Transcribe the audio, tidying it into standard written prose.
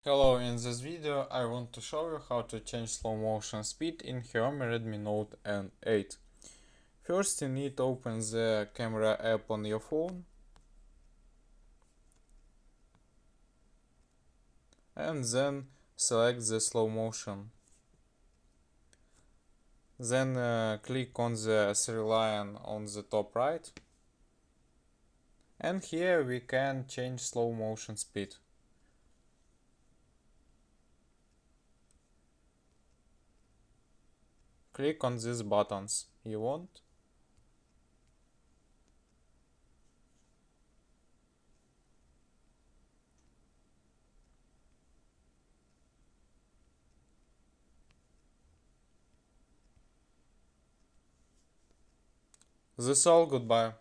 Hello, in this video I want to show you how to change slow motion speed in XIAOMI Redmi Note N8. First you need to open the camera app on your phone and then select the slow motion. Then click on the three line on the top right, and here we can change slow motion speed. Click on these buttons you want. That's all, goodbye.